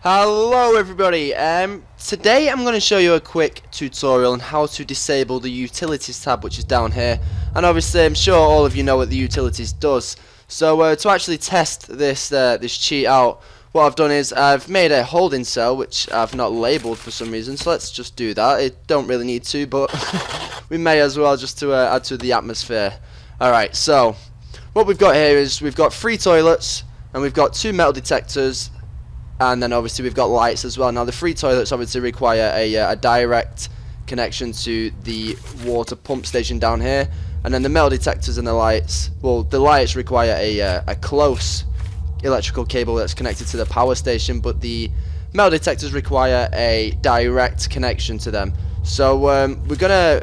Hello everybody, today I'm going to show you a quick tutorial on how to disable the utilities tab, which is down here. And obviously I'm sure all of you know what the utilities does. So to actually test this cheat out, what I've done is I've made a holding cell which I've not labelled for some reason, so let's just do that. It don't really need to, but we may as well, just to add to the atmosphere. Alright, so what we've got here is we've got 3 toilets and we've got 2 metal detectors. And then obviously we've got lights as well. Now the 3 toilets obviously require a direct connection to the water pump station down here, and then the metal detectors and the lights, well, the lights require a close electrical cable that's connected to the power station, but the metal detectors require a direct connection to them. So we're gonna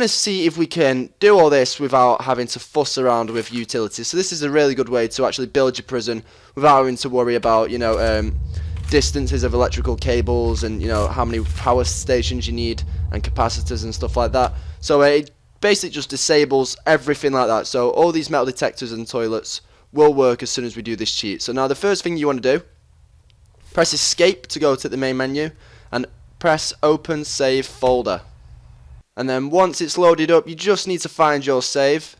see if we can do all this without having to fuss around with utilities. So this is a really good way to actually build your prison without having to worry about, you know, distances of electrical cables and, you know, how many power stations you need and capacitors and stuff like that. So it basically just disables everything like that. So all these metal detectors and toilets will work as soon as we do this cheat. So now the first thing you want to do, press escape to go to the main menu and press open save folder. And then once it's loaded up, you just need to find your save.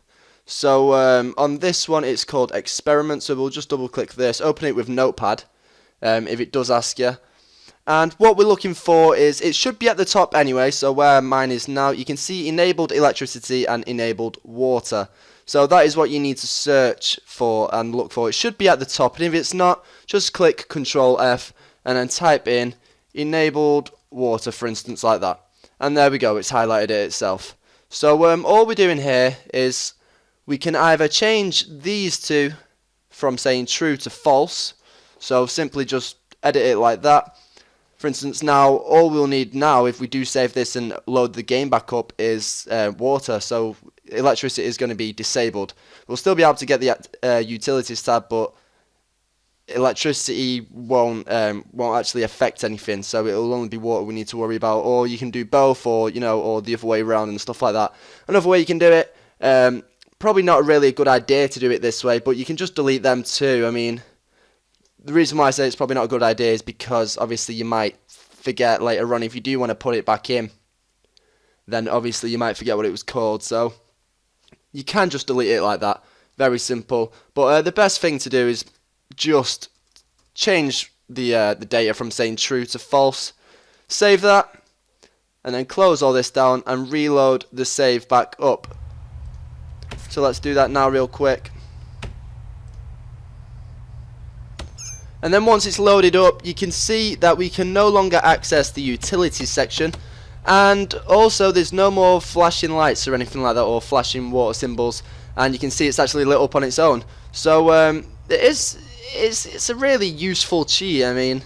So on this one it's called experiment, so we'll just double click this, open it with Notepad if it does ask you. And what we're looking for is, it should be at the top anyway, so where mine is now, you can see enabled electricity and enabled water. So that is what you need to search for and look for. It should be at the top, and if it's not, just click Control F and then type in enabled water, for instance, like that. And there we go, it's highlighted it itself. So all we're doing here is we can either change these two from saying true to false. So simply just edit it like that. For instance, now all we'll need now, if we do save this and load the game back up, is water. So electricity is going to be disabled. We'll still be able to get the utilities tab, but electricity won't actually affect anything, so it'll only be water we need to worry about. Or you can do both, or you know, or the other way around and stuff like that. Another way you can do it, probably not really a good idea to do it this way, but you can just delete them too. I mean, the reason why I say it's probably not a good idea is because obviously you might forget later on. If you do want to put it back in, then obviously you might forget what it was called, so you can just delete it like that. Very simple. But the best thing to do is just change the data from saying true to false, save that, and then close all this down and reload the save back up. So let's do that now real quick. And then once it's loaded up, you can see that we can no longer access the utilities section, and also there's no more flashing lights or anything like that, or flashing water symbols, and you can see it's actually lit up on its own. So it's a really useful cheat. I mean,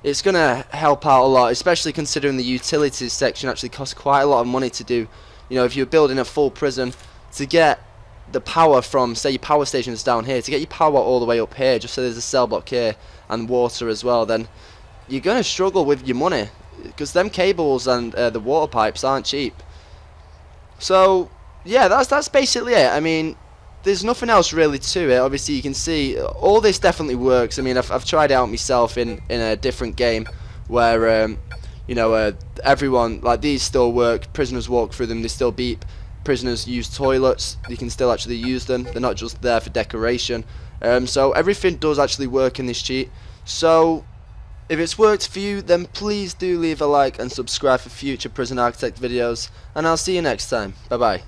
it's going to help out a lot, especially considering the utilities section actually costs quite a lot of money to do. You know, if you're building a full prison, to get the power from, say, your power stations down here, to get your power all the way up here, just so there's a cell block here, and water as well, then you're going to struggle with your money, because them cables and the water pipes aren't cheap. So, yeah, that's basically it. I mean, there's nothing else really to it. Obviously you can see all this definitely works. I mean, I've tried it out myself in a different game where you know, everyone, like, these still work, prisoners walk through them, they still beep, prisoners use toilets, you can still actually use them, they're not just there for decoration. So everything does actually work in this cheat. So if it's worked for you, then please do leave a like and subscribe for future Prison Architect videos, and I'll see you next time. Bye bye.